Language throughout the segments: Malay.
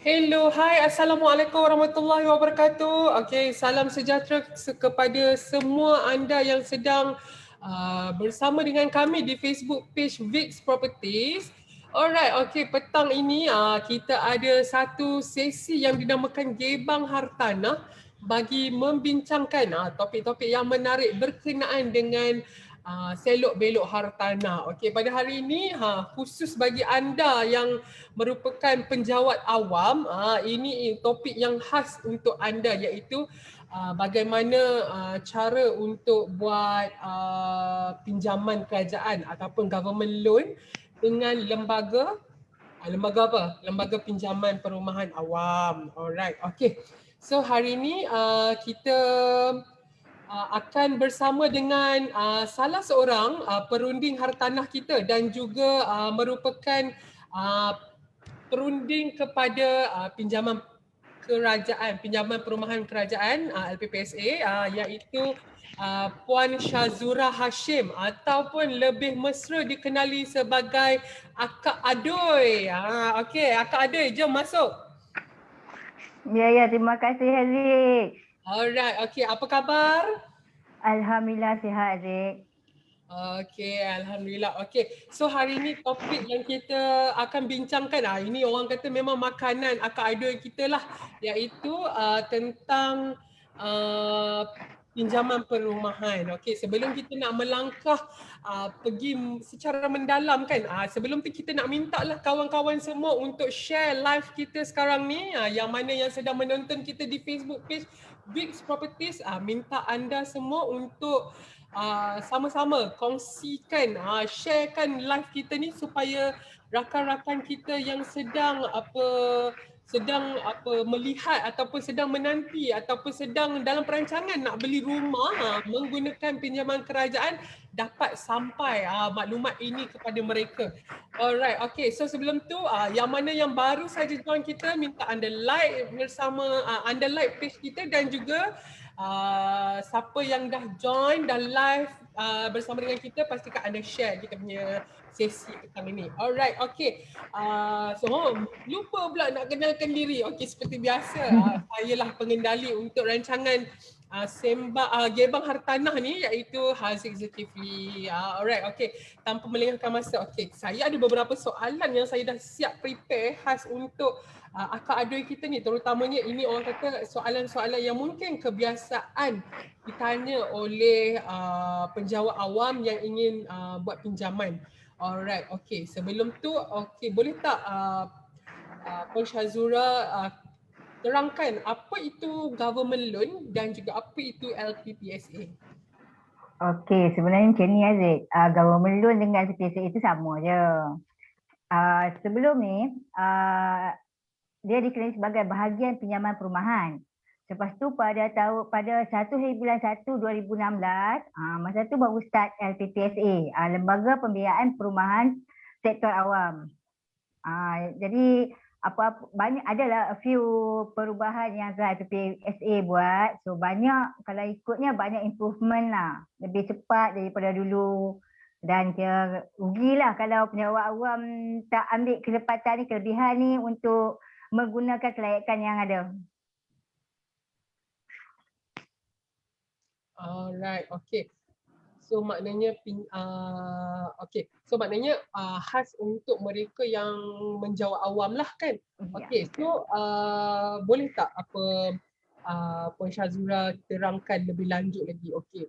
Hello, hai, Assalamualaikum warahmatullahi wabarakatuh. Okey, salam sejahtera kepada semua anda yang sedang bersama dengan kami di Facebook page Vix Properties. Alright, okey, petang ini kita ada satu sesi yang dinamakan Gebang Hartanah bagi membincangkan topik-topik yang menarik berkenaan dengan selok belok hartanah. Okey, pada hari ini khusus bagi anda yang merupakan penjawat awam, ini topik yang khas untuk anda, iaitu bagaimana cara untuk buat pinjaman kerajaan ataupun government loan dengan lembaga apa? Lembaga pinjaman perumahan awam. Alright, okay. So hari ini kita akan bersama dengan salah seorang perunding hartanah kita dan juga merupakan perunding kepada pinjaman kerajaan, pinjaman perumahan kerajaan LPPSA, iaitu Puan Syazura Hashim ataupun lebih mesra dikenali sebagai Akak Adoy. Okey, Akak Adoy, jom masuk. Ya, terima kasih Haziq. Alright, okey, apa khabar? Alhamdulillah sihat Haziq. Okey, Alhamdulillah. Okey, so hari ni topik yang kita akan bincangkan, ini orang kata memang makanan akak idol kita lah, iaitu tentang pinjaman perumahan. Okey, sebelum kita nak melangkah pergi secara mendalam kan, sebelum tu kita nak minta lah kawan-kawan semua untuk share live kita sekarang ni, yang mana yang sedang menonton kita di Facebook page Vix Properties, minta anda semua untuk sama-sama kongsikan, sharekan live kita ni supaya rakan-rakan kita yang sedang melihat ataupun sedang menanti ataupun sedang dalam perancangan nak beli rumah menggunakan pinjaman kerajaan dapat sampai maklumat ini kepada mereka. Alright, okay. So sebelum tu, yang mana yang baru saja join kita, minta anda like bersama, anda like page kita dan juga siapa yang dah join, dah live bersama dengan kita, pastikan anda share kita punya sesi petang ini. Alright, okay. So, lupa pula nak kenalkan diri. Okay, seperti biasa, saya lah pengendali untuk rancangan Gebang Hartanah ni, iaitu Haziq Zulkifli. Alright, okay. Tanpa melengahkan masa, okay. Saya ada beberapa soalan yang saya dah siap prepare khas untuk akak adoy kita ni, terutamanya ini orang kata soalan-soalan yang mungkin kebiasaan ditanya oleh penjawat awam yang ingin buat pinjaman. Alright, okay. Sebelum tu, okay, boleh tak Puan Syazura terangkan apa itu government loan dan juga apa itu LPPSA? Okey, sebenarnya macam ni Haziq. Government loan dengan LPPSA itu sama je. Sebelum ni, dia dikenali sebagai bahagian pinjaman perumahan. Lepas tu pada 1 bulan 1 2016, masa tu baru start LPPSA, Lembaga Pembiayaan Perumahan Sektor Awam. Jadi banyak adalah a few perubahan yang telah LPPSA buat. So banyak, kalau ikutnya banyak improvement lah. Lebih cepat daripada dulu. Dan rugilah kalau penjawat awam tak ambil kesempatan ni, kelebihan ni untuk menggunakan kelayakan yang ada. Alright, okay. So maknanya khas untuk mereka yang menjawab awam lah kan. Okay, so boleh tak Puan Syazura terangkan lebih lanjut lagi. Okay,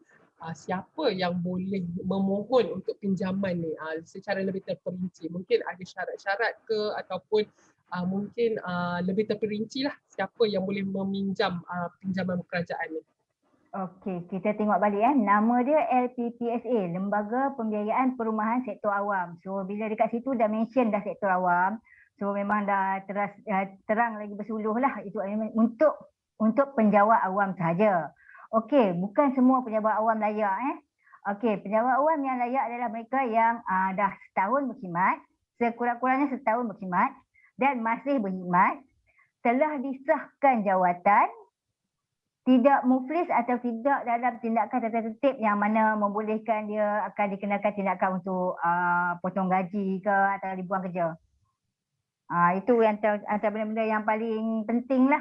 siapa yang boleh memohon untuk pinjaman ni secara lebih terperinci? Mungkin ada syarat-syarat ke ataupun mungkin lebih terperinci lah siapa yang boleh meminjam pinjaman kerajaan ni. Okey, kita tengok balik nama dia LPPSA, Lembaga Pembiayaan Perumahan Sektor Awam. So bila dekat situ dah mention dah sektor awam, so memang dah terang lagi bersuluh lah, itu untuk penjawat awam sahaja. Okey, bukan semua penjawat awam layak. Okey, penjawat awam yang layak adalah mereka yang dah setahun berkhidmat, sekurang-kurangnya setahun berkhidmat dan masih berkhidmat, telah disahkan jawatan, tidak muflis atau tidak dalam tindakan tata tertib yang mana membolehkan dia akan dikenakan tindakan untuk potong gaji ke atau dibuang kerja. Itu yang antara benda-benda yang paling penting lah.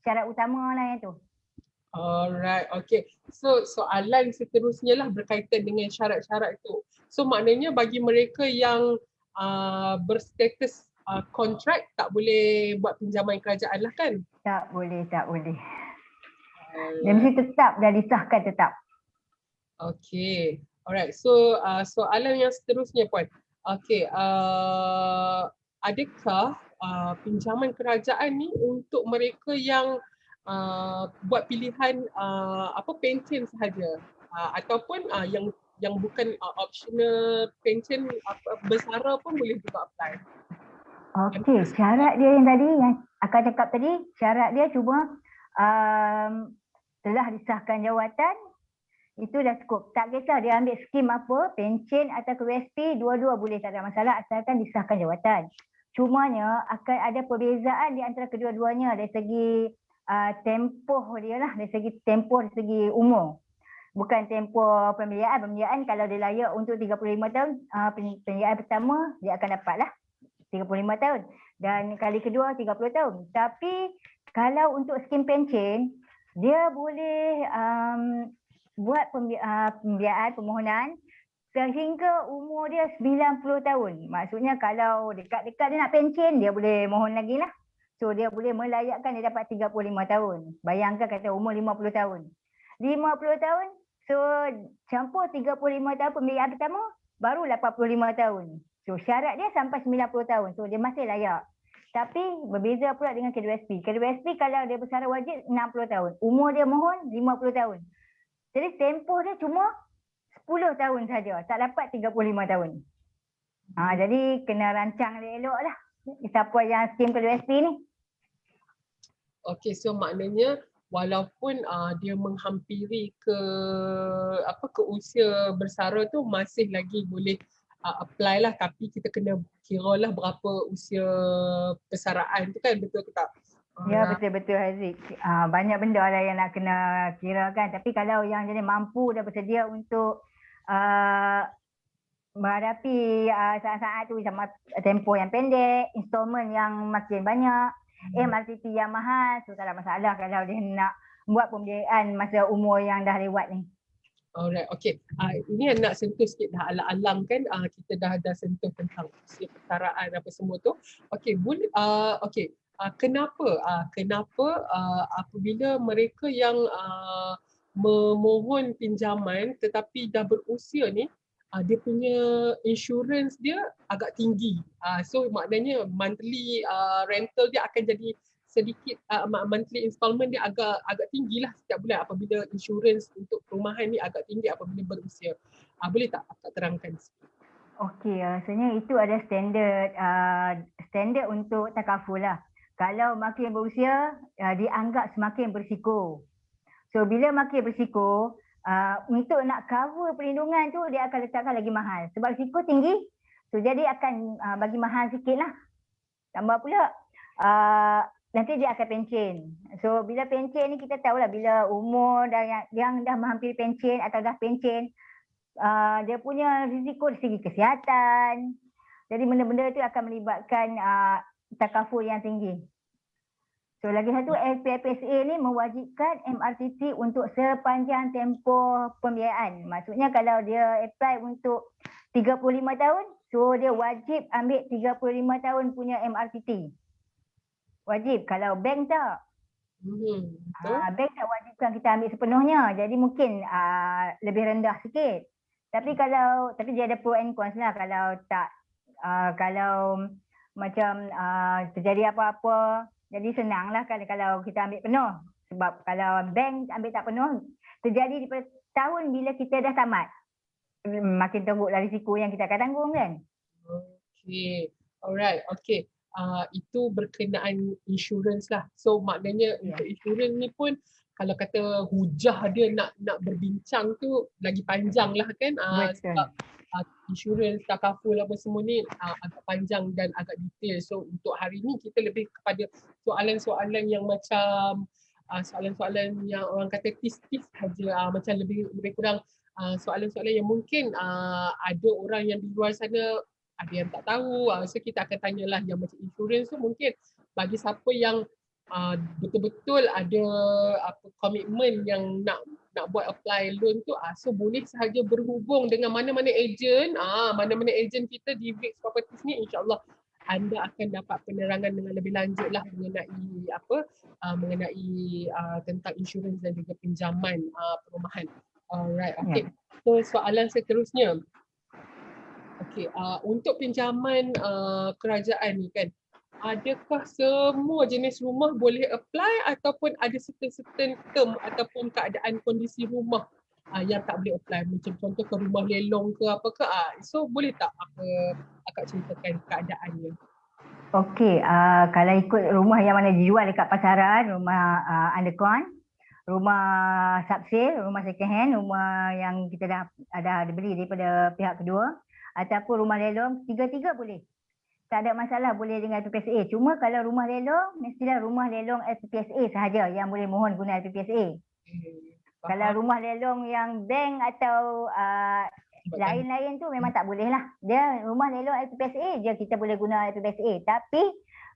Syarat utama lah yang tu. Alright, okay. So soalan seterusnya lah berkaitan dengan syarat-syarat itu. So maknanya bagi mereka yang berstatus kontrak tak boleh buat pinjaman kerajaan lah kan? Tak boleh, tak boleh. Dia Alright. mesti tetap dan disahkan tetap. Okay. Alright. So soalan yang seterusnya Puan. Okay. Adakah pinjaman kerajaan ni untuk mereka yang buat pilihan pension sahaja ataupun yang bukan optional pension bersara pun boleh juga apply. Okey, syarat dia yang tadi yang akan cakap tadi, syarat dia cuma telah disahkan jawatan, itu dah cukup. Tak kisah dia ambil skim apa, pension atau KWSP, dua-dua boleh, tak ada masalah asalkan disahkan jawatan. Cumanya akan ada perbezaan di antara kedua-duanya dari segi tempoh dia lah, dari segi tempoh, dari segi umur. Bukan tempoh pembiayaan kalau dia layak untuk 35 tahun, pembiayaan pertama dia akan dapat lah 35 tahun dan kali kedua 30 tahun. Tapi kalau untuk skim pension, dia boleh buat pembiayaan permohonan sehingga umur dia 90 tahun. Maksudnya kalau dekat-dekat dia nak pension, dia boleh mohon lagi lah. So dia boleh melayakkan dia dapat 35 tahun. Bayangkan kata umur 50 tahun. 50 tahun, so campur 35 tahun pembiayaan pertama, baru 85 tahun. So syarat dia sampai 90 tahun. So dia masih layak. Tapi berbeza pula dengan KWSP. KWSP kalau dia bersara wajib 60 tahun. Umur dia mohon 50 tahun. Jadi tempoh dia cuma 10 tahun saja. Tak dapat 35 tahun. Jadi kena rancang elok lah. Siapa yang skim KWSP ni. Okey, so maknanya walaupun dia menghampiri ke usia bersara tu masih lagi boleh apply lah, tapi kita kena kira lah berapa usia persaraan tu kan, betul ke tak? Ya, betul-betul Haziq. Banyak benda lah yang nak kena kira kan. Tapi kalau yang jenis mampu dah bersedia untuk menghadapi saat-saat tu sama tempoh yang pendek, installment yang makin banyak, MRTP yang mahal, so tak ada masalah kalau dia nak buat pembiayaan masa umur yang dah lewat ni. Alright, okay. Ini yang nak sentuh sikit dah alang-alang kan, kita dah sentuh tentang usia persaraan apa semua tu. Okay, boleh, okay. Kenapa apabila mereka yang memohon pinjaman tetapi dah berusia ni, dia punya insurance dia agak tinggi. So maknanya monthly rental dia akan jadi sedikit, monthly installment dia agak tinggilah setiap bulan apabila insurans untuk perumahan ni agak tinggi apabila berusia. Boleh tak Akak terangkan sikit? Okey, sebenarnya itu ada standard untuk takaful lah. Kalau makin berusia, dianggap semakin berisiko. So bila makin berisiko, untuk nak cover perlindungan tu dia akan letakkan lagi mahal. Sebab risiko tinggi, so jadi akan bagi mahal sikit lah. Tambah pula, nanti dia akan pension. So bila pension ni kita tahulah bila umur yang dah menghampiri pension atau dah pension, dia punya risiko dari segi kesihatan. Jadi benda-benda itu akan melibatkan takaful yang tinggi. So lagi satu, LPPSA ni mewajibkan MRTT untuk sepanjang tempoh pembiayaan. Maksudnya kalau dia apply untuk 35 tahun, so dia wajib ambil 35 tahun punya MRTT. Wajib. Kalau bank tak. Bank tak wajibkan kita ambil sepenuhnya. Jadi mungkin lebih rendah sikit. Tapi dia ada pro and cons lah. Kalau tak, kalau macam terjadi apa-apa, jadi senanglah kalau kita ambil penuh. Sebab kalau bank ambil tak penuh, terjadi di tahun bila kita dah tamat. Makin teruklah risiko yang kita akan tanggung kan. Okay. Alright. Okay. Itu berkenaan insurans lah. So maknanya untuk insurans ni pun kalau kata hujah dia nak berbincang tu lagi panjang lah kan. Sebab insurans, takaful apa semua ni agak panjang dan agak detail. So untuk hari ni kita lebih kepada soalan-soalan yang macam soalan-soalan yang orang kata tis-tis saja, macam lebih kurang soalan-soalan yang mungkin ada orang yang di luar sana ada yang tak tahu. So kita akan tanyalah yang macam insurans tu mungkin bagi siapa yang betul-betul ada komitmen yang nak buat apply loan tu, so boleh sahaja berhubung dengan mana-mana ejen kita di Vix Properties ni, insyaAllah anda akan dapat penerangan dengan lebih lanjut lah mengenai tentang insurans dan juga pinjaman perumahan. Alright, okay. So soalan seterusnya. Okay, untuk pinjaman kerajaan ni kan, adakah semua jenis rumah boleh apply ataupun ada certain term ataupun keadaan kondisi rumah yang tak boleh apply, macam contoh ke rumah lelong ke apa ke, so boleh tak akak ceritakan keadaannya? Okey, kalau ikut rumah yang mana dijual dekat pasaran, rumah undercon, rumah subsale, rumah second hand, rumah yang kita dah beli daripada pihak kedua, ataupun rumah lelong, tiga-tiga boleh. Tak ada masalah boleh dengan LPPSA. Cuma kalau rumah lelong, mestilah rumah lelong LPPSA sahaja yang boleh mohon guna LPPSA. Kalau rumah lelong yang bank atau lain-lain tu memang tak boleh lah. Dia rumah lelong LPPSA je kita boleh guna LPPSA. Tapi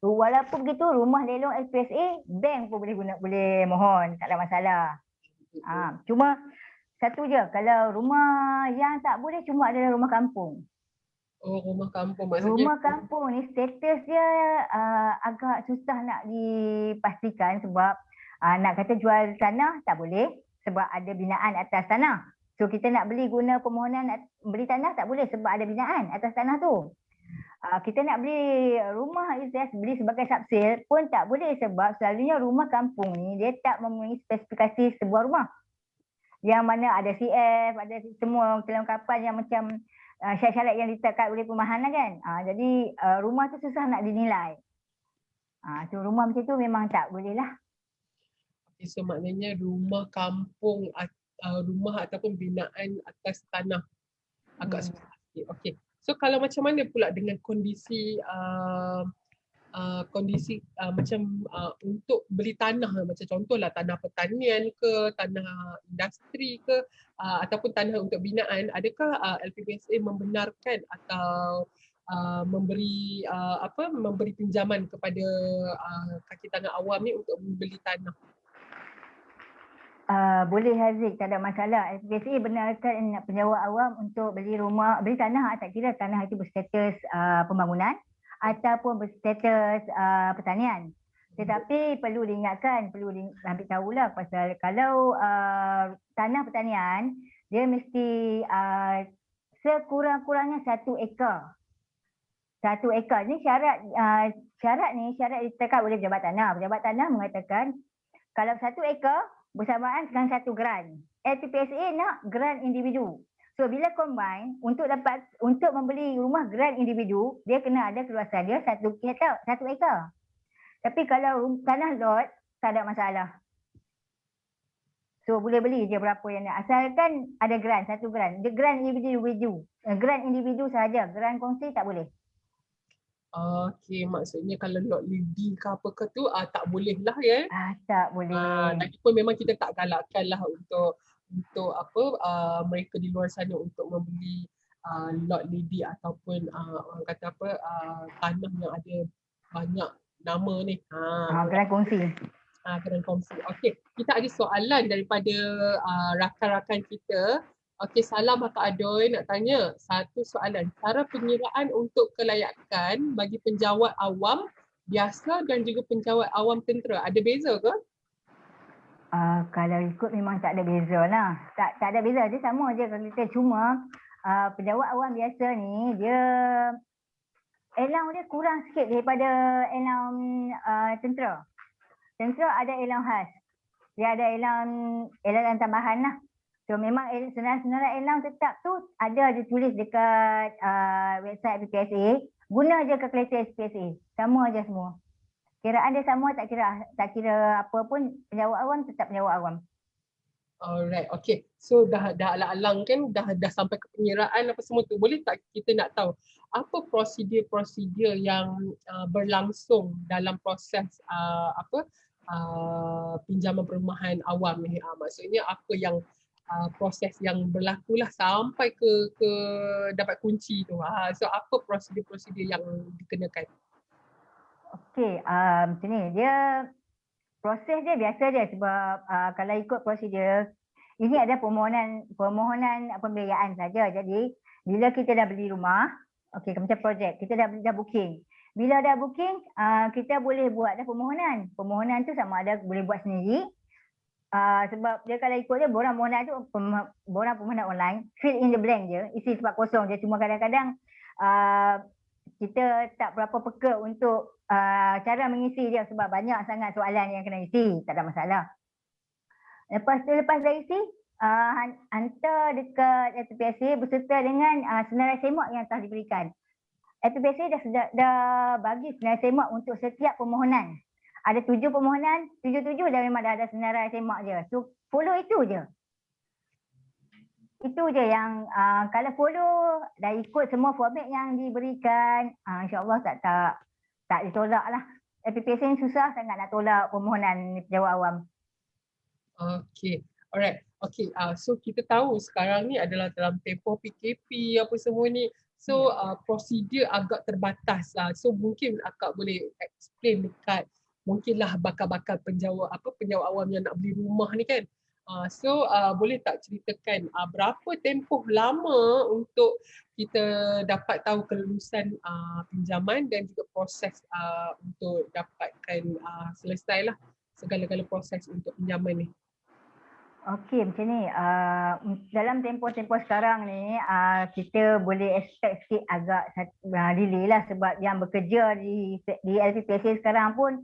walaupun begitu rumah lelong LPPSA, bank pun boleh mohon. Tak ada masalah. Cuma satu je, kalau rumah yang tak boleh cuma adalah rumah kampung. Oh, rumah kampung maksudnya. Rumah kampung ni status dia agak susah nak dipastikan sebab nak kata jual tanah tak boleh sebab ada binaan atas tanah. So kita nak guna permohonan beli tanah tak boleh sebab ada binaan atas tanah tu. Kita nak beli rumah beli sebagai subsale pun tak boleh sebab selalunya rumah kampung ni dia tak memenuhi spesifikasi sebuah rumah. Yang mana ada CF, ada semua kelengkapan yang macam syarat-syarat yang ditetapkan oleh perumahan lah kan. Jadi rumah tu susah nak dinilai. So rumah macam tu memang tak boleh lah. Okay, so maknanya rumah kampung, rumah ataupun binaan atas tanah agak susah. Okay. So kalau macam mana pula dengan kondisi macam untuk beli tanah, macam contohlah tanah pertanian ke, tanah industri ke, ataupun tanah untuk binaan, adakah LPPSA membenarkan atau memberi pinjaman kepada kaki tangan awam ni untuk membeli tanah? Boleh Haziq, tak ada masalah. LPPSA benarkan penyewa awam untuk beli tanah, tak kira tanah itu berstatus pembangunan ataupun berstatus pertanian. Tetapi perlu diingatkan, perlu ambil tahulah pasal kalau tanah pertanian, dia mesti sekurang-kurangnya 1 ekar. 1 ekar ni syarat ditetapkan oleh pejabat tanah. Pejabat tanah mengatakan kalau 1 ekar bersamaan dengan 1 grant. LPPSA nak grant individu. So bila combine untuk membeli rumah grant individu, dia kena ada keluasan dia 1 ekar. Tapi kalau tanah lot tak ada masalah. So boleh beli je berapa yang nak. Asalkan ada grant, 1 grant. Dia grant individu. Grant individu sahaja, grant kongsi tak boleh. Okey, maksudnya kalau lot leading ke apa ke tu tak boleh lah ya. Tak boleh. Lagipun memang kita tak galakkan lah untuk mereka di luar sana untuk membeli lot lady ataupun orang kata tanah yang ada banyak nama ni. Grant kongsi. Grant kongsi. Okey, kita ada soalan daripada rakan-rakan kita. Okey, salam Kak Adoy, nak tanya satu soalan. Cara penyiraan untuk kelayakan bagi penjawat awam biasa dan juga penjawat awam tentera, ada beza ke? Kalau ikut memang tak ada beza lah. Tak ada beza, dia sama je kalau kita. Cuma penjawat awam biasa ni, dia allowance dia kurang sikit daripada allowance tentera. Tentera ada allowance khas. Dia ada allowance tambahan lah. So memang senarai allowance tetap tu ada ditulis dekat website LPPSA. Guna je kalkulator LPPSA. Sama aja semua. Kiraan dia sama, tak kira apa pun, penjawat awam tetap penjawat awam. Alright, okay. So dah alang-alang kan, dah sampai ke penyiraan apa semua tu. Boleh tak kita nak tahu apa prosedur yang berlangsung dalam proses pinjaman perumahan awam ni? Maksudnya apa yang proses yang berlaku lah sampai ke dapat kunci tu. So apa prosedur-prosedur yang dikenakan? Okey, macam ni. Dia proses dia biasa je sebab kalau ikut prosedur ini ada permohonan pembiayaan saja. Jadi bila kita dah beli rumah, okey macam projek, kita dah booking. Bila dah booking, kita boleh buat dah permohonan. Permohonan tu sama ada boleh buat sendiri. Sebab dia kalau ikut dia borang permohonan tu borang permohonan online, fill in the blank je, isi tempat kosong je. Cuma kadang-kadang kita tak berapa peka untuk cara mengisi dia sebab banyak sangat soalan yang kena isi, tak ada masalah. Lepas dah isi, hantar dekat LPPSA berserta dengan senarai semak yang telah diberikan. LPPSA dah bagi senarai semak untuk setiap permohonan. Ada 7 permohonan, 7 dah memang dah ada senarai semak je. So follow itu je. Itu je yang kalau follow dah ikut semua format yang diberikan, insya-Allah tak ditolak lah. LPPSA ni susah sangat nak tolak permohonan penjawat awam. Okay, alright. Okay, so kita tahu sekarang ni adalah dalam tempoh PKP apa semua ni. So prosedur agak terbatas lah. So mungkin akak boleh explain dekat mungkinlah bakal-bakal penjawat awam yang nak beli rumah ni kan. So boleh tak ceritakan berapa tempoh lama untuk kita dapat tahu kelulusan pinjaman dan juga proses untuk dapatkan selesailah segala-gala proses untuk pinjaman ni. Okey, macam ni. Dalam tempoh-tempoh sekarang ni, kita boleh expect sikit agak delay lah sebab yang bekerja di LPPSA sekarang pun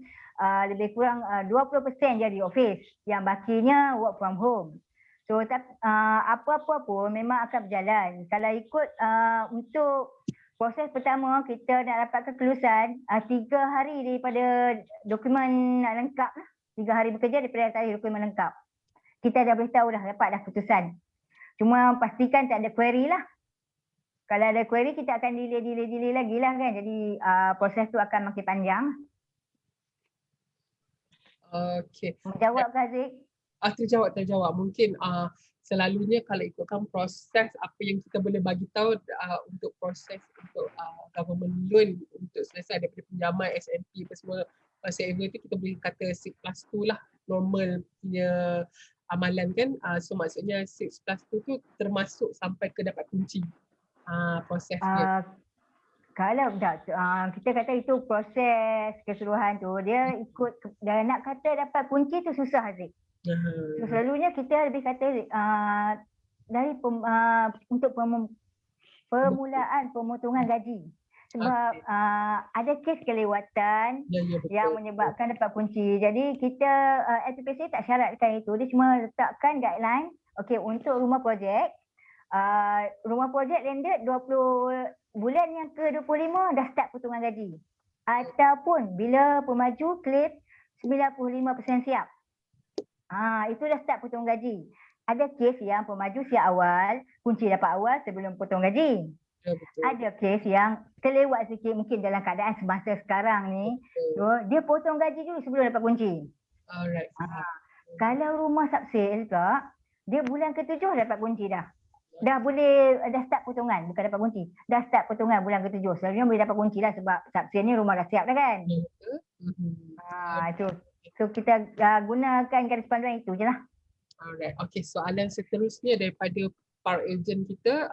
lebih kurang 20% je di office. Yang bakinya work from home. So, apa-apa pun memang akan berjalan. Kalau ikut untuk proses pertama, kita nak dapatkan kelulusan 3 hari daripada dokumen lengkap lah. 3 hari bekerja daripada tarikh dokumen lengkap. Kita dah beritahu dah dapat dah putusan. Cuma pastikan tak ada query lah. Kalau ada query kita akan delay lagi lah kan. Jadi proses tu akan makin panjang. Okay. Menjawab ke Haziq? Terjawab. Mungkin selalunya kalau ikutkan proses apa yang kita boleh bagi tahu untuk proses untuk government loan untuk selesai daripada pinjaman SMP apa semua whatever itu kita boleh kata 6+2 lah normal punya amalan kan. So maksudnya 6+2 tu termasuk sampai ke dapat kunci proses dia. Kalau kita kata itu proses keseluruhan tu dia ikut nak kata dapat kunci tu susah Haziq. So, selalunya kita lebih kata dari untuk permulaan pemotongan gaji. Sebab ada kes kelewatan yang menyebabkan dapat kunci. Jadi kita LPPSA tak syaratkan itu. Dia cuma letakkan guideline. Okey, untuk rumah projek. Rumah projek landed 20 bulan yang ke-25 dah start potongan gaji. Ataupun bila pemaju claim 95% siap. Itu dah start potong gaji. Ada kes yang pemaju siap awal, kunci dapat awal sebelum potong gaji. Betul. Ada kes yang terlewat sikit mungkin dalam keadaan semasa sekarang ni. So, dia potong gaji dulu sebelum dapat kunci. Alright. Kalau rumah subsale pula, dia bulan ke-7 dapat kunci dah. Dah start potongan, bukan dapat kunci. Dah start potongan bulan ke-7. Selalunya boleh dapat kunci lah sebab subsale ni rumah dah siap dah kan. Itu. So kita gunakan garis panduan itu je lah. Alright. Okay, soalan seterusnya daripada para ejen kita.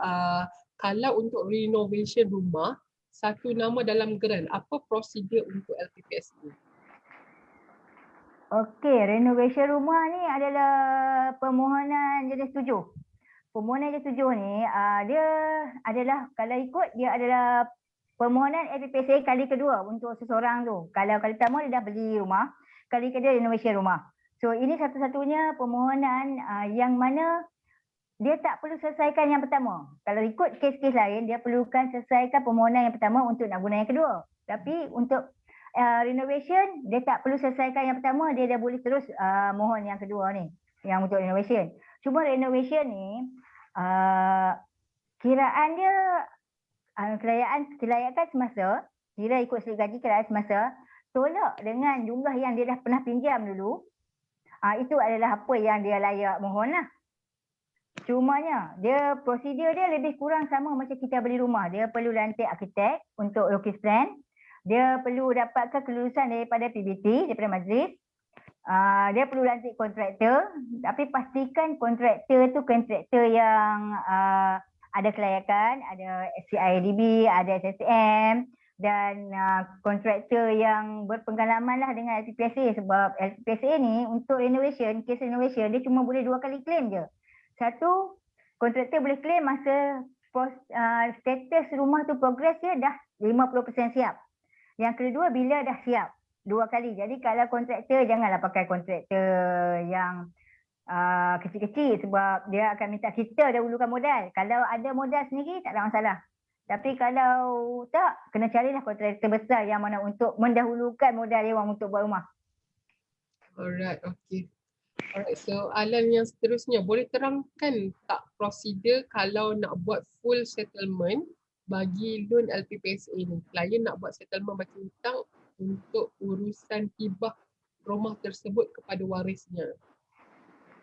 Kalau untuk renovation rumah, satu nama dalam geran, apa prosedur untuk LPPSA? Okey, renovation rumah ni adalah permohonan jenis 7. Permohonan jenis 7 ni, dia adalah, kalau ikut, dia adalah permohonan LPPSA kali kedua untuk seseorang tu. Kalau kali pertama dia dah beli rumah, kali kedua renovation rumah. So ini satu-satunya permohonan yang mana dia tak perlu selesaikan yang pertama. Kalau ikut kes-kes lain, dia perlukan selesaikan permohonan yang pertama untuk nak guna yang kedua. Tapi untuk renovation, dia tak perlu selesaikan yang pertama, dia dah boleh terus mohon yang kedua ni, yang untuk renovation. Cuma renovation ni, kiraan dia, kelayakan semasa, kira ikut slip gaji kelayakan semasa, tolak dengan jumlah yang dia dah pernah pinjam dulu, itu adalah apa yang dia layak mohon lah. Cumanya dia prosedur dia lebih kurang sama macam kita beli rumah. Dia perlu lantik arkitek untuk lukis plan. Dia perlu dapatkan kelulusan daripada PBT, daripada majlis. Dia perlu lantik kontraktor, tapi pastikan kontraktor tu kontraktor yang ada kelayakan, ada CIDB, ada SSM, dan kontraktor yang berpengalaman lah dengan LPPSA, sebab LPPSA ni untuk renovation, kes renovation dia cuma boleh 2 kali claim je. Satu, kontraktor boleh claim masa status rumah tu progress dia dah 50% siap. Yang kedua, bila dah siap 2 kali. Jadi kalau kontraktor, janganlah pakai kontraktor yang kecil-kecil sebab dia akan minta kita dahulukan modal. Kalau ada modal sendiri tak ada masalah. Tapi kalau tak, kena carilah kontraktor besar yang mana untuk mendahulukan modal dia orang untuk buat rumah. Alright, okay. Alright, soalan yang seterusnya, boleh terangkan tak prosedur kalau nak buat full settlement bagi loan LPPSA ni? Klien nak buat settlement bagi hutang untuk urusan hibah rumah tersebut kepada warisnya.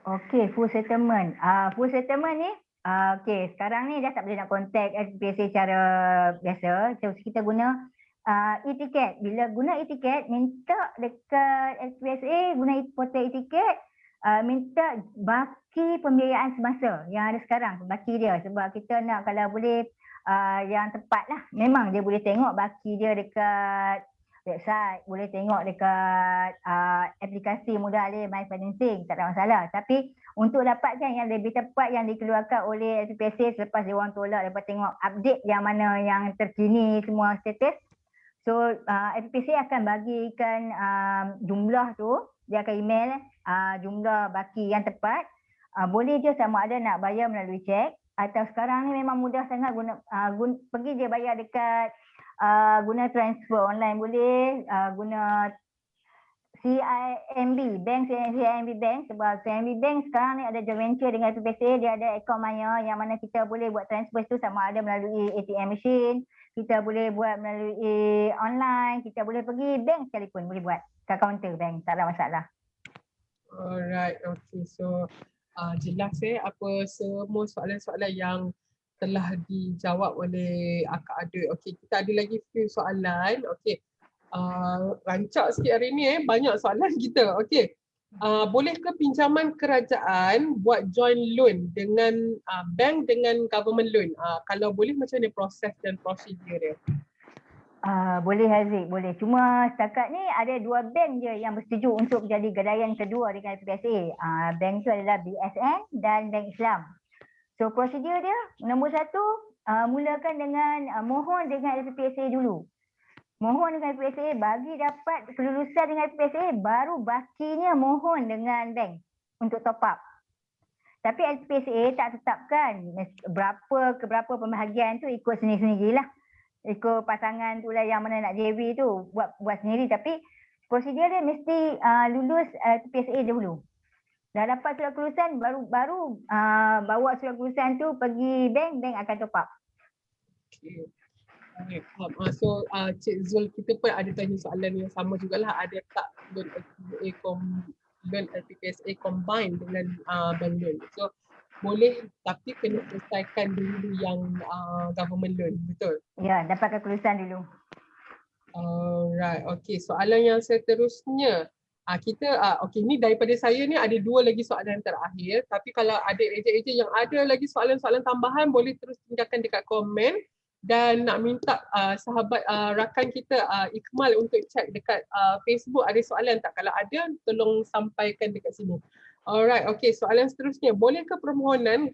Okey, full settlement. Full settlement ni, okey, sekarang ni dah tak boleh nak contact LPPSA secara biasa. So, kita guna e-ticket. Bila guna e-ticket, minta dekat LPPSA, guna portal e-ticket, minta baki pembiayaan semasa yang ada sekarang, baki dia. Sebab kita nak kalau boleh yang tepat lah. Memang dia boleh tengok baki dia dekat website, boleh tengok dekat aplikasi mudah alih My Financing, tak ada masalah. Tapi untuk dapatkan yang lebih tepat yang dikeluarkan oleh LPPSA selepas dia orang tolak, dapat tengok update yang mana yang terkini semua status. So LPPSA akan bagikan jumlah tu, dia akan email jumlah baki yang tepat. Boleh je sama ada nak bayar melalui cek atau sekarang ni memang mudah sangat pergi je bayar dekat guna transfer online boleh, guna CIMB Bank, CIMB Bank, sebab CIMB Bank sekarang ni ada joint venture dengan LPPSA, dia ada akaun Maya yang mana kita boleh buat transfer tu sama ada melalui ATM machine, kita boleh buat melalui online, kita boleh pergi bank sekalipun boleh buat kat kaunter bank, tak ada masalah. Alright, okay. So jelas apa semua soalan-soalan yang telah dijawab oleh Akak Adut. Okay, kita ada lagi few soalan. Okay, rancak sikit hari ni banyak soalan kita. Okay, bolehkah pinjaman kerajaan buat joint loan dengan bank dengan government loan? Kalau boleh, macam mana proses dan prosedur dia? Boleh Haziq, boleh. Cuma setakat ni ada 2 bank je yang bersetuju untuk jadi gadaian kedua dengan LPPSA. Bank tu adalah BSN dan Bank Islam. So prosedur dia, nombor 1, mulakan dengan mohon dengan LPPSA dulu. Mohon dengan LPPSA, bagi dapat kelulusan dengan LPPSA, baru bakinya mohon dengan bank untuk top up. Tapi LPPSA tak tetapkan berapa pembahagian tu, ikut sendiri-sendirilah. Ikut pasangan tu lah yang mana nak JV tu, buat sendiri. Tapi prosedur dia mesti lulus LPPSA dahulu. Dah dapat surat kelulusan, baru bawa surat kelulusan tu pergi bank akan top up. Okay. So Cik Zul, kita pun ada tanya soalan yang sama jugalah, ada tak loan LPPSA combine dengan bank loan? So boleh, tapi kena selesaikan dulu yang government loan, betul? Ya, dapatkan kelulusan dulu. Alright, okay. Soalan yang seterusnya, okay, ni daripada saya ni ada 2 lagi soalan terakhir, tapi kalau ada ejen-ejen yang ada lagi soalan-soalan tambahan, boleh terus tinggalkan dekat komen. Dan nak minta sahabat rakan kita Ikmal untuk cek dekat Facebook ada soalan tak? Kalau ada, tolong sampaikan dekat sini. Alright, okay. Soalan seterusnya, bolehkah permohonan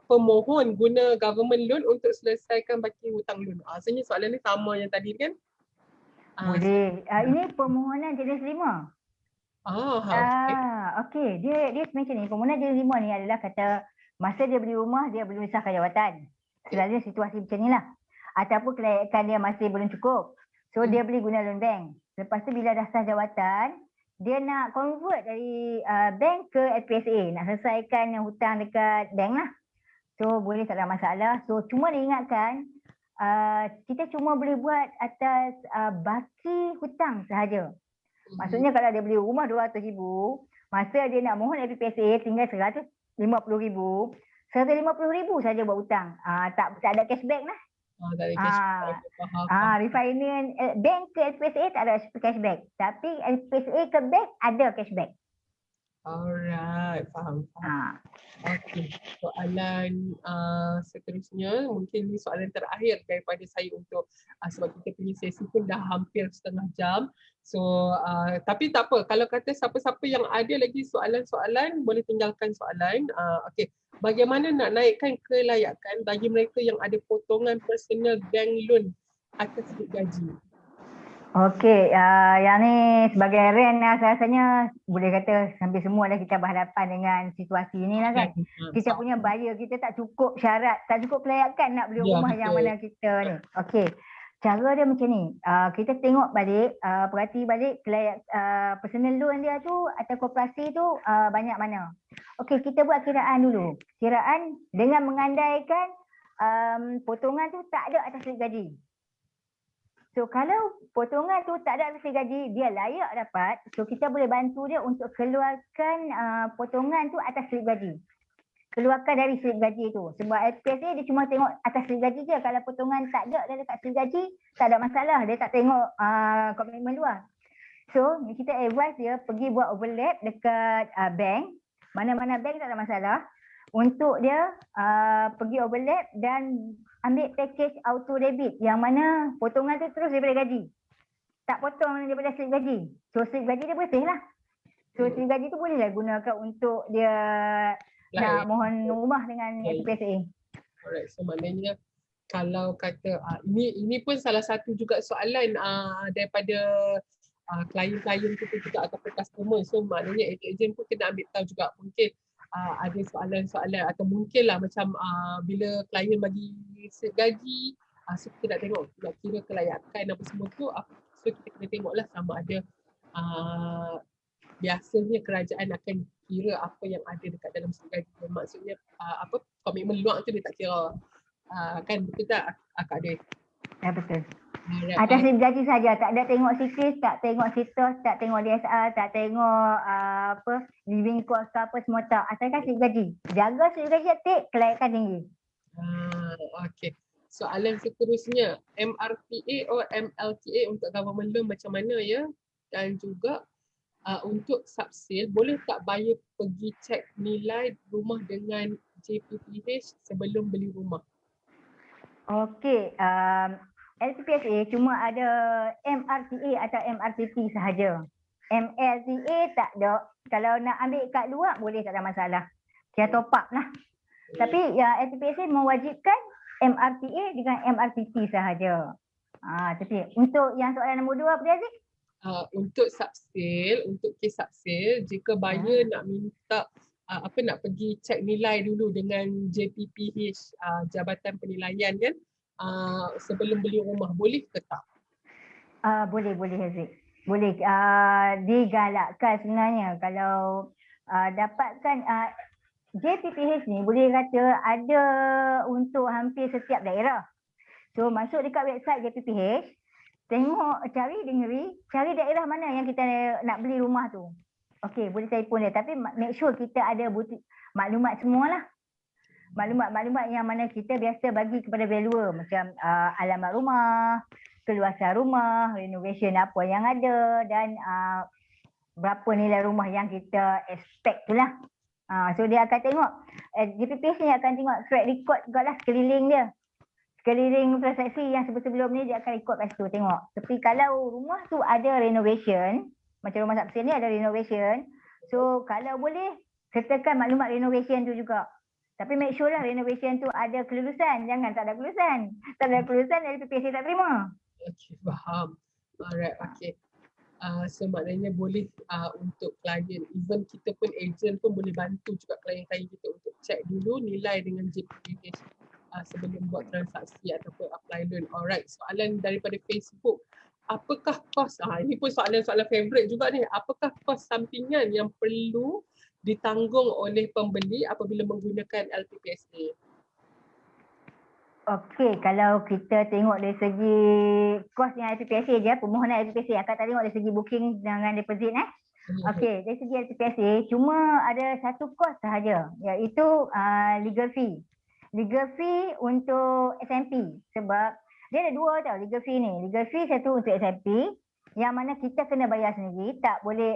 pemohon guna government loan untuk selesaikan baki hutang loan? Sebenarnya soalan ni sama yang tadi kan? Boleh. Ini permohonan jenis 5. Okay. Okey, dia macam ni. Permohonan jenis 5 ni adalah kata masa dia beli rumah, dia belum sahkan jawatan. Selalunya situasi macam ni lah. Ataupun kelayakan dia masih belum cukup. So dia beli guna loan bank. Lepas tu bila dah sah jawatan, dia nak convert dari bank ke LPPSA. Nak selesaikan hutang dekat bank lah. So boleh, tak ada masalah. So cuma diingatkan, kita cuma boleh buat atas baki hutang sahaja. Maksudnya kalau dia beli rumah 200,000, masa dia nak mohon LPPSA tinggal 150,000. 150,000 saja buat hutang. Tak ada cashback lah. Tak ada cashback. Faham. Refinance bank ke LPSA tak ada cashback. Tapi LPSA ke bank ada cashback. Alright, faham. Okey, soalan seterusnya, mungkin ni soalan terakhir daripada saya untuk sebab kita punya sesi pun dah hampir setengah jam. So, tapi tak apa, kalau kata siapa-siapa yang ada lagi soalan-soalan, boleh tinggalkan soalan. Okey, bagaimana nak naikkan kelayakan bagi mereka yang ada potongan personal bank loan atas duit gaji? Okey, yang ni sebagai rent rasanya boleh kata hampir semua dah kita berhadapan dengan situasi ni lah kan. Kita punya buyer kita tak cukup syarat, tak cukup kelayakan nak beli rumah yang mana kita ni. Okey, cara dia macam ni. Kita tengok balik, perhati balik personal loan dia tu atau koperasi tu banyak mana. Okey, kita buat kiraan dulu. Kiraan dengan mengandaikan potongan tu tak ada atas duit gaji. So kalau potongan tu tak ada atas gaji, dia layak dapat. So kita boleh bantu dia untuk keluarkan potongan tu atas slip gaji. Keluarkan dari slip gaji tu. Sebab LPSA dia cuma tengok atas slip gaji je. Kalau potongan tak ada dia dekat slip gaji, tak ada masalah. Dia tak tengok komitmen luar. So kita advise dia pergi buat overlap dekat bank. Mana-mana bank tak ada masalah. Untuk dia pergi overlap dan ambil package auto debit yang mana potongan tu terus daripada gaji. Tak potong daripada slip gaji. So slip gaji dia bersih lah. So slip gaji tu bolehlah gunakan untuk dia nak mohon rumah dengan LPSA. Alright, so maknanya kalau kata ini pun salah satu juga soalan daripada klien-klien kita juga ataupun customer. So maknanya ejen pun kena ambil tahu juga mungkin ada soalan-soalan atau mungkin lah macam bila klien bagi slip gaji, so kita nak tengok, nak kira kelayakan apa semua tu, so kita kena tengok lah sama ada biasanya kerajaan akan kira apa yang ada dekat dalam slip gaji. Maksudnya komitmen luar tu dia tak kira. Kan betul tak Kak Ade? Ya betul. Atas slip gaji saja, tak ada tengok CKIS, tak tengok CITOS, tak tengok DSR, tak tengok living cost ke apa semua tak. Asalkan slip gaji. Jaga slip gaji aktif, kelayakan tinggi. Okey. Soalan seterusnya, MRTA atau MLTA untuk government loan macam mana ya? Dan juga untuk subsale, boleh tak buyer pergi cek nilai rumah dengan JPPH sebelum beli rumah? Okey, LPSA cuma ada MRTA atau MRTP sahaja. MLTA tak ada. Kalau nak ambil kat luar boleh, tak ada masalah. Kita top up lah. Tapi LPSA mewajibkan MRTA dengan MRTP sahaja. Tapi untuk yang soalan nombor 2 apa dia Aziz? Untuk subsale, untuk kes subsale, jika buyer nak minta nak pergi cek nilai dulu dengan JPPH, Jabatan Penilaian kan, sebelum beli rumah, boleh ke tak? Boleh Aziz. Boleh, digalakkan sebenarnya kalau dapatkan JPPH ni boleh kata ada untuk hampir setiap daerah. So masuk dekat website JPPH, tengok, cari daerah mana yang kita nak beli rumah tu. Okey, boleh telefon dia, tapi make sure kita ada maklumat semualah. Maklumat yang mana kita biasa bagi kepada valuer, macam alamat rumah, keluasan rumah, renovation apa yang ada, dan berapa nilai rumah yang kita expect tu lah. So dia akan tengok, JPPH ni akan tengok track record juga lah sekeliling dia. Sekeliling transaksi yang sebelum ni dia akan ikut kat situ tengok. Tapi kalau rumah tu ada renovation, macam rumah subsale ni ada renovation, so kalau boleh sertakan maklumat renovation tu juga. Tapi make sure lah renovation tu ada kelulusan, jangan tak ada kelulusan. Tak ada kelulusan, LPPSA tak terima. Okey, faham. Alright, okey. So maknanya boleh untuk klien, even kita pun agent pun boleh bantu juga klien-klien kita untuk check dulu nilai dengan JPPH sebelum buat transaksi ataupun apply loan. Alright, soalan daripada Facebook. Apakah kos, ini pun soalan-soalan favorite juga ni. Apakah kos sampingan yang perlu ditanggung oleh pembeli apabila menggunakan LPPSA? Okey, kalau kita tengok dari segi kos yang LPPSA je, permohonan LPPSA akan tengok dari segi booking dengan deposit Okey, dari segi LPPSA cuma ada satu kos sahaja, iaitu legal fee. Legal fee untuk SMP sebab dia ada dua tau legal fee ni. Legal fee satu untuk SMP yang mana kita kena bayar sendiri, tak boleh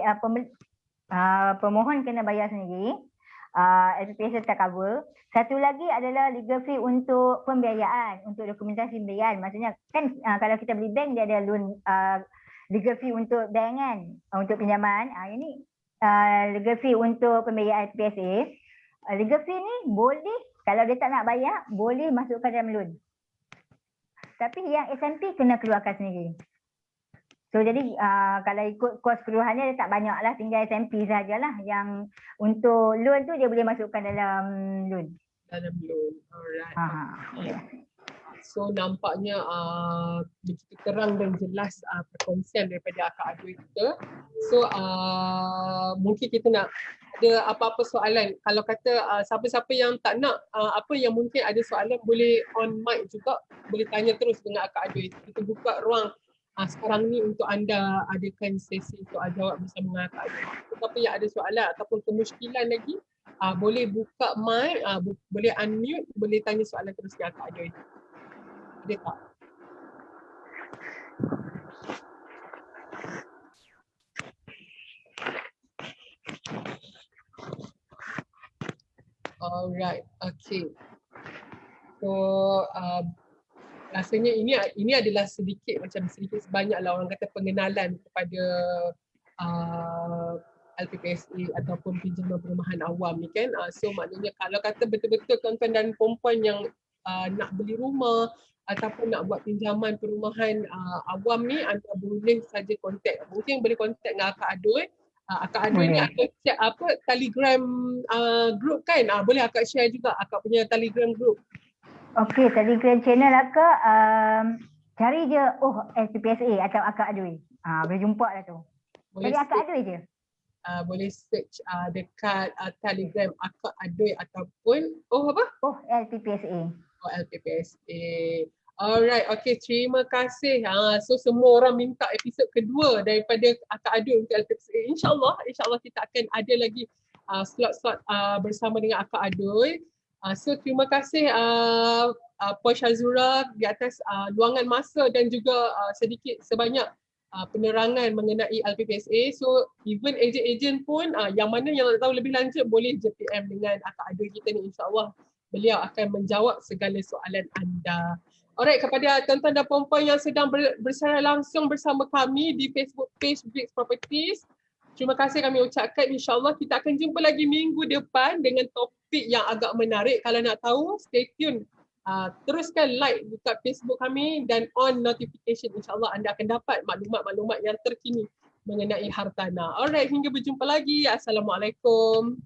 pemohon kena bayar sendiri. LPPSA tak cover. Satu lagi adalah legal fee untuk pembiayaan, untuk dokumentasi pembiayaan. Maksudnya kan kalau kita beli bank dia ada loan legal fee untuk bank kan, untuk pinjaman. Ini legal fee untuk pembiayaan LPPSA. Legal fee ni boleh kalau dia tak nak bayar boleh masukkan dalam loan. Tapi yang SMP kena keluarkan sendiri. So jadi kalau ikut kos keluarannya dia tak banyak lah, tinggal SMP sajalah. Yang untuk loan tu dia boleh masukkan dalam loan. Dalam loan, alright. Okay. So nampaknya begitu terang dan jelas perkongsian daripada Akak Adoi kita. So mungkin kita nak ada apa-apa soalan. Kalau kata siapa-siapa yang tak nak apa yang mungkin ada soalan boleh on mic juga, boleh tanya terus dengan Akak Adoi. Kita buka ruang sekarang ni untuk anda adakan sesi soal jawab bersama dengan Akak Adoi. Siapa yang ada soalan ataupun kemusykilan lagi, boleh buka mic, boleh unmute, boleh tanya soalan terus dengan Akak Adoi. Ada tak? Alright, okay. So rasanya ini adalah sedikit sebanyak lah orang kata pengenalan kepada LPPSA ataupun pinjaman perumahan awam ni kan. So maknanya kalau kata betul-betul tuan-tuan dan puan-puan yang nak beli rumah ataupun nak buat pinjaman perumahan awam ni, anda boleh saja kontak. Mungkin boleh kontak dengan Akak Adoi. Akak Adoi ni akan share Telegram group kan? Boleh Akak share juga Akak punya Telegram group. Okey, Telegram channel Akak cari je LPPSA atau Akak Adoi. Boleh jumpa lah tu. Cari Akak Adoi je. Boleh search dekat Telegram Akak Adoi ataupun LPPSA. LPPSA. Alright, okay, terima kasih. So semua orang minta episod kedua daripada Akak Adoi untuk LPPSA. InsyaAllah kita akan ada lagi slot-slot bersama dengan Akak Adoi. So terima kasih Puan Syazura di atas luangan masa dan juga sedikit sebanyak penerangan mengenai LPPSA. So even ejen-ejen pun yang mana yang nak tahu lebih lanjut boleh je PM dengan Akak Adoi kita ni, insyaAllah beliau akan menjawab segala soalan anda. Alright, kepada tuan-tuan dan puan-puan yang sedang bersara langsung bersama kami di Facebook page Bricks Properties, terima kasih kami ucapkan. InsyaAllah kita akan jumpa lagi minggu depan dengan topik yang agak menarik. Kalau nak tahu, stay tune. Teruskan like dekat Facebook kami dan on notification. InsyaAllah anda akan dapat maklumat-maklumat yang terkini mengenai hartanah. Alright, hingga berjumpa lagi. Assalamualaikum.